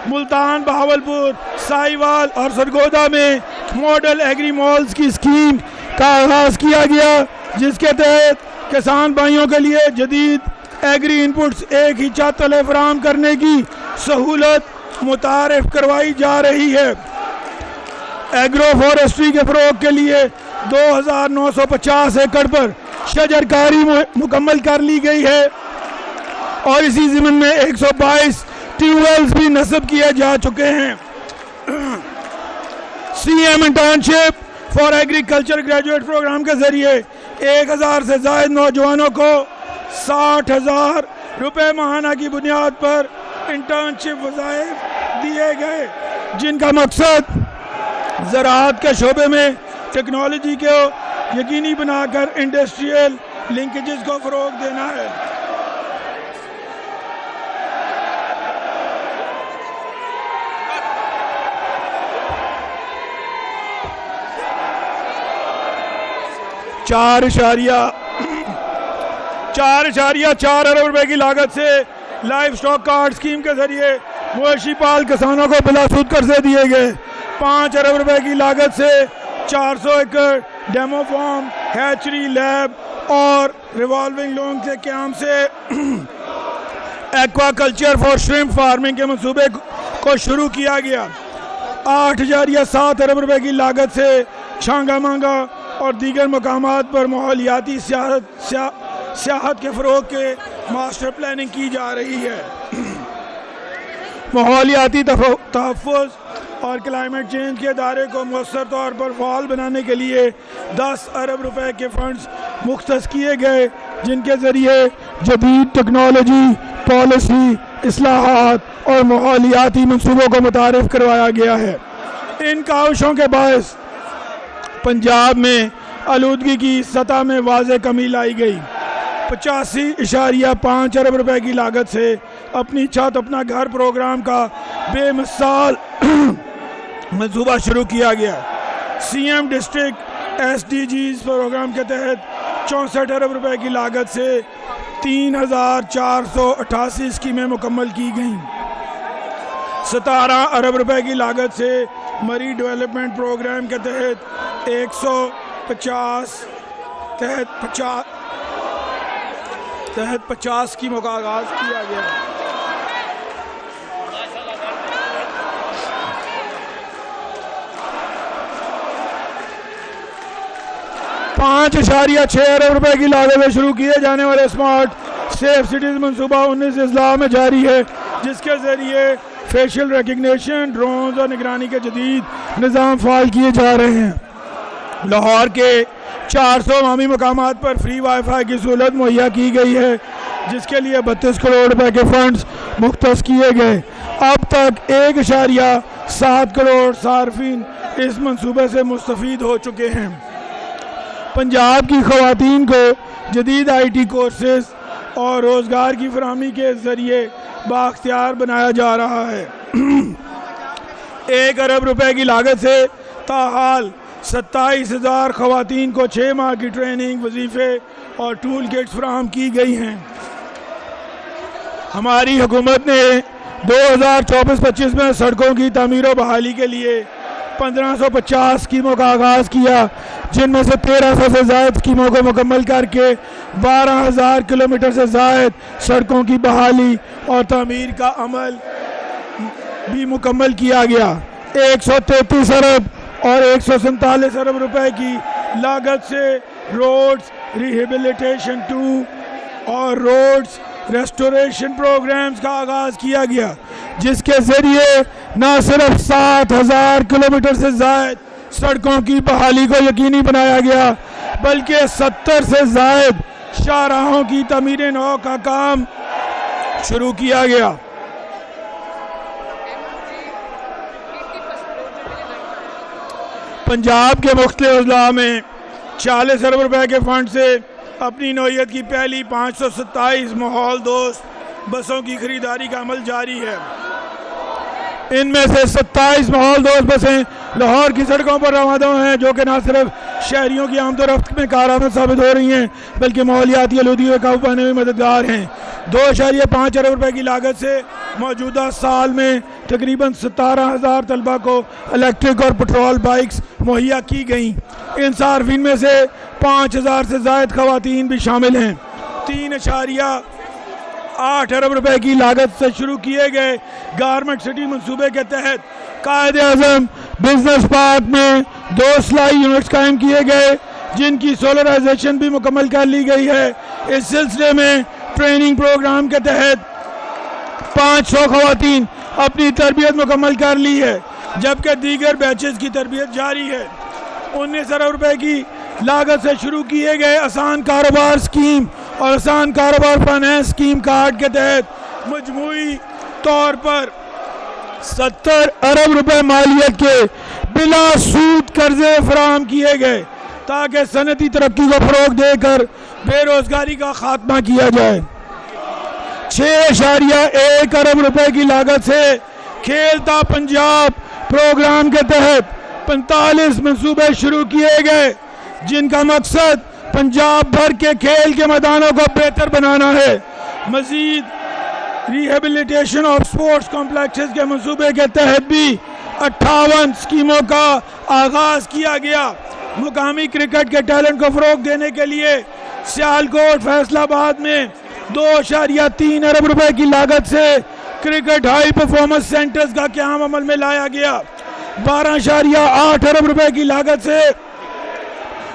ملتان، بہاولپور، ساہیوال اور سرگودا میں model agri malls کی اسکیم کا آغاز کیا گیا، جس کے تحت کسان بھائیوں کے لیے جدید ایگری انپٹس ایک ہی چھت تلے فراہم کرنے کی سہولت متعارف کروائی جا رہی ہے۔ ایگرو فورسٹری کے فروغ کے لیے 2950 ایکڑ پر شجر کاری مکمل کر لی گئی ہے اور اسی ضمن میں 122 ٹیوب ویلز بھی نصب کیے جا چکے ہیں۔ C M internship for agriculture graduate program کے ذریعے 1000 سے زائد نوجوانوں کو 60,000 روپے ماہانہ کی بنیاد پر انٹرنشپ وظائف دیے گئے، جن کا مقصد زراعت کے شعبے میں ٹیکنالوجی کو یقینی بنا کر انڈسٹریل لنکیجز کو فروغ دینا ہے۔ چار ارب روپے کی لاگت سے لائف سٹاک کارڈ اسکیم کے ذریعے مویشی پال کسانوں کو بلا سود قرضے دیے گئے۔ 5 ارب روپے کی لاگت سے 400 ایکڑ ڈیمو فارم، ہیچری لیب اور ریوالونگ لون کے قیام سے aqua culture for shrimp farming کے منصوبے کو شروع کیا گیا۔ 8.7 ارب روپے کی لاگت سے چھانگا مانگا اور دیگر مقامات پر ماحولیاتی سیاحت کے فروغ کے ماسٹر پلاننگ کی جا رہی ہے۔ ماحولیاتی تحفظ اور کلائمیٹ چینج کے ادارے کو مؤثر طور پر فعال بنانے کے لیے 10 ارب روپے کے فنڈز مختص کیے گئے، جن کے ذریعے جدید ٹیکنالوجی، پالیسی، اصلاحات اور ماحولیاتی منصوبوں کو متعارف کروایا گیا ہے۔ ان کاوشوں کے باعث پنجاب میں آلودگی کی سطح میں واضح کمی لائی گئی۔ 85.5 ارب روپے کی لاگت سے اپنی چھت اپنا گھر پروگرام کا بے مثال منصوبہ شروع کیا گیا۔ C M district SDGs program کے تحت 64 ارب روپے کی لاگت سے 3488 اسکیمیں مکمل کی گئیں۔ 17 ارب روپے کی لاگت سے مری ڈیولپمنٹ پروگرام کے تحت 50 اسکیموں کا آغاز کیا گیا۔ 5.6 ارب روپے کی لاگت میں شروع کیے جانے والے اسمارٹ سیف سٹیز منصوبہ 19 اضلاع میں جاری ہے، جس کے ذریعے فیشل ریکگنیشن، ڈرونز اور نگرانی کے جدید نظام فعال کیے جا رہے ہیں۔ لاہور کے 400 عوامی مقامات پر فری وائی فائی کی سہولت مہیا کی گئی ہے، جس کے لیے 32 کروڑ روپے کے فنڈز مختص کیے گئے۔ اب تک 1.7 کروڑ صارفین اس منصوبے سے مستفید ہو چکے ہیں۔ پنجاب کی خواتین کو جدید IT کورسز اور روزگار کی فراہمی کے ذریعے بااختیار بنایا جا رہا ہے۔ 1 ارب روپے کی لاگت سے تاحال 27,000 خواتین کو 6 ماہ کی ٹریننگ، وظیفے اور ٹول کٹس فراہم کی گئی ہیں۔ ہماری حکومت نے 2024-25 میں سڑکوں کی تعمیر و بحالی کے لیے 1550 اسکیموں کا آغاز کیا، جن میں سے 1300 سے زائد اسکیموں کو مکمل کر کے 12,000 کلومیٹر سے زائد سڑکوں کی بحالی اور تعمیر کا عمل بھی مکمل کیا گیا۔ 133 ارب اور 147 ارب روپے کی لاگت سے روڈز ریہیبلیٹیشن 2 اور روڈز ریسٹوریشن پروگرامز کا آغاز کیا گیا، جس کے ذریعے نہ صرف 7,000 کلومیٹر سے زائد سڑکوں کی بحالی کو یقینی بنایا گیا، بلکہ 70 سے زائد شاہراہوں کی تعمیر نو کا کام شروع کیا گیا۔ پنجاب کے مختلف اضلاع میں 40 ارب روپے کے فنڈ سے اپنی نوعیت کی پہلی 527 ماحول دوست بسوں کی خریداری کا عمل جاری ہے۔ ان میں سے 27 ماحول دوست بسیں لاہور کی سڑکوں پر رواں ہیں، جو کہ نہ صرف شہریوں کی آمد و رفت میں کارآمد ثابت ہو رہی ہیں، بلکہ ماحولیاتی آلودگی کو قابو پانے میں مددگار ہیں۔ 2.5 ارب روپے کی لاگت سے موجودہ سال میں تقریباً 17,000 طلبہ کو الیکٹرک اور پٹرول بائکس مہیا کی گئیں۔ ان صارفین میں سے 5,000 سے زائد خواتین بھی شامل ہیں۔ 3.8 ارب روپے کی لاگت سے شروع کیے گئے گارمنٹ سٹی منصوبے کے تحت قائد اعظم بزنس پارک میں 2 سلائی یونٹس قائم کیے گئے، جن کی سولرائزیشن بھی مکمل کر لی گئی ہے۔ اس سلسلے میں ٹریننگ پروگرام کے تحت 500 خواتین اپنی تربیت مکمل کر لی ہے، جبکہ دیگر بیچز کی تربیت جاری ہے۔ 19 ارب روپے کی لاگت سے شروع کیے گئے آسان کاروبار اسکیم اور آسان کاروبار فائنانس اسکیم کارڈ کے تحت مجموعی طور پر 70 ارب روپے مالیت کے بلا سود قرضے فراہم کیے گئے تاکہ صنعتی ترقی کو فروغ دے کر بے روزگاری کا خاتمہ کیا جائے۔ 6.1 ارب روپے کی لاگت سے کھیلتا پنجاب پروگرام کے تحت 45 منصوبے شروع کیے گئے، جن کا مقصد پنجاب بھر کے کھیل کے میدانوں کو بہتر بنانا ہے۔ مزید ریہیبلیٹیشن آف سپورٹس کمپلیکسز کے منصوبے کے تحت بھی 58 اسکیموں کا آغاز کیا گیا۔ مقامی کرکٹ کے ٹیلنٹ کو فروغ دینے کے لیے سیالکوٹ فیصل آباد میں 2.3 ارب روپے کی لاگت سے کرکٹ ہائی پرفارمنس سینٹرز کا قیام عمل میں لایا گیا۔ 12.8 ارب روپے کی لاگت سے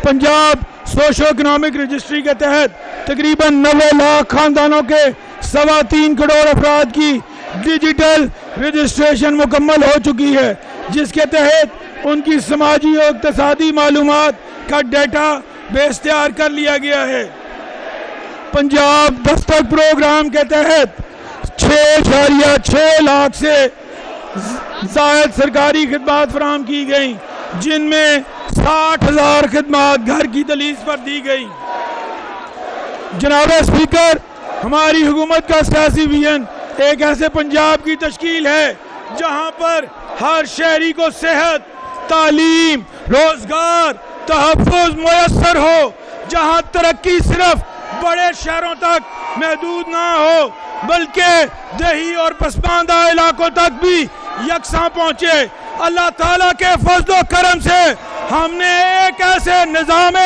پنجاب سوشو اکنامک رجسٹری کے تحت تقریباً 90 لاکھ خاندانوں کے 3.25 کروڑ افراد کی ڈیجیٹل رجسٹریشن مکمل ہو چکی ہے، جس کے تحت ان کی سماجی اور اقتصادی معلومات کا ڈیٹا بیس تیار کر لیا گیا ہے۔ پنجاب دستک پروگرام کے تحت 6.6 لاکھ سے زائد سرکاری خدمات فراہم کی گئیں، جن میں 60,000 خدمات گھر کی دہلیز پر دی گئی۔ جناب اسپیکر، ہماری حکومت کا سیاسی ویژن ایک ایسے پنجاب کی تشکیل ہے جہاں پر ہر شہری کو صحت، تعلیم، روزگار، تحفظ میسر ہو، جہاں ترقی صرف بڑے شہروں تک محدود نہ ہو بلکہ دیہی اور پسماندہ علاقوں تک بھی یکساں پہنچے۔ اللہ تعالیٰ کے فضل و کرم سے ہم نے ایک ایسے نظام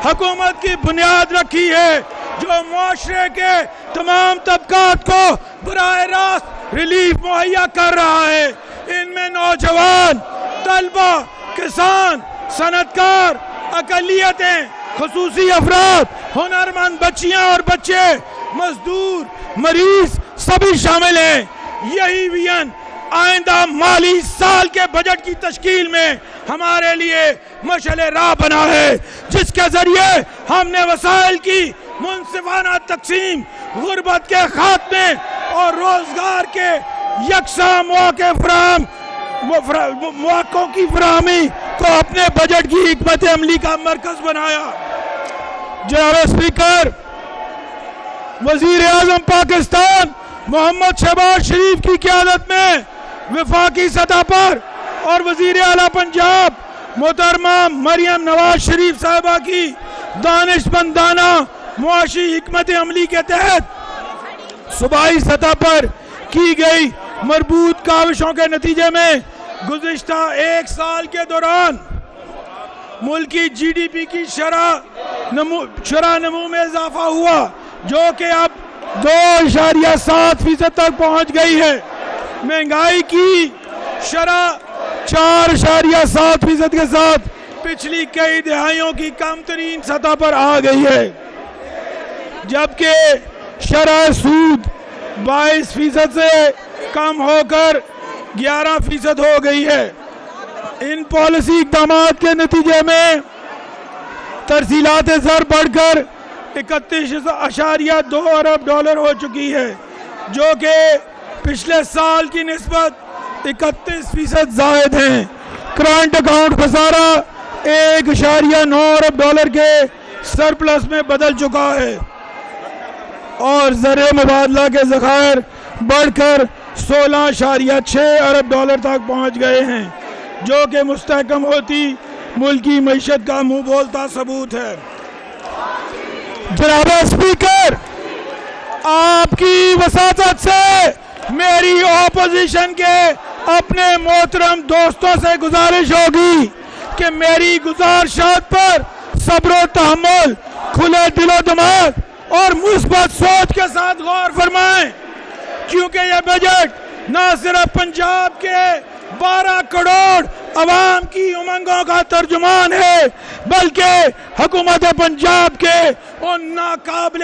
حکومت کی بنیاد رکھی ہے جو معاشرے کے تمام طبقات کو براہ راست ریلیف مہیا کر رہا ہے۔ ان میں نوجوان، طلبہ، کسان، صنعت کار، اقلیتیں، خصوصی افراد، ہنرمند بچیاں اور بچے، مزدور، مریض سبھی شامل ہیں۔ یہی ویژن آئندہ مالی سال کے بجٹ کی تشکیل میں ہمارے لیے مشعل راہ بنا ہے، جس کے ذریعے ہم نے وسائل کی منصفانہ تقسیم، غربت کے خاتمے اور روزگار کے یکساں مواقعوں کی فراہمی کو اپنے بجٹ کی حکمت عملی کا مرکز بنایا۔ جناب اسپیکر، وزیر اعظم پاکستان محمد شہباز شریف کی قیادت میں وفاقی سطح پر اور وزیر اعلیٰ پنجاب محترمہ مریم نواز شریف صاحبہ کی دانشمندانہ معاشی حکمت عملی کے تحت صوبائی سطح پر کی گئی مربوط کاوشوں کے نتیجے میں گزشتہ 1 سال کے دوران ملکی جی ڈی پی کی شرح نمو میں اضافہ ہوا، جو کہ اب 2.7% تک پہنچ گئی ہے۔ مہنگائی کی شرح 4.7% کے ساتھ پچھلی کئی دہائیوں کی کم ترین سطح پر آ گئی ہے، جبکہ شرح سود 22% سے کم ہو کر 11% ہو گئی ہے۔ ان پالیسی اقدامات کے نتیجے میں ترسیلات زر بڑھ کر 31.2 ارب ڈالر ہو چکی ہے، جو کہ پچھلے سال کی نسبت 31% زائد ہیں۔ کرنٹ اکاؤنٹ خسارہ 1.9 ارب ڈالر کے سرپلس میں بدل چکا ہے اور زر مبادلہ کے ذخائر بڑھ کر 16.6 ارب ڈالر تک پہنچ گئے ہیں، جو کہ مستحکم ہوتی ملکی معیشت کا منہ بولتا ثبوت ہے۔ جناب اسپیکر، آپ کی وساطت سے میری اپوزیشن کے اپنے محترم دوستوں سے گزارش ہوگی کہ میری گزارشات پر صبر و تحمل، کھلے دل و دماغ اور مثبت سوچ کے ساتھ غور فرمائیں، کیونکہ یہ بجٹ نہ صرف پنجاب کے 12 کروڑ عوام کی امنگوں کا ترجمان ہے، بلکہ حکومت پنجاب کے ان ناقابل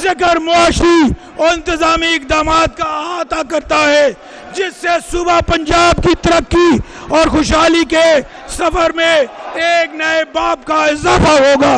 ذکر معاشی اور انتظامی اقدامات کا احاطہ کرتا ہے جس سے صوبہ پنجاب کی ترقی اور خوشحالی کے سفر میں ایک نئے باب کا اضافہ ہوگا۔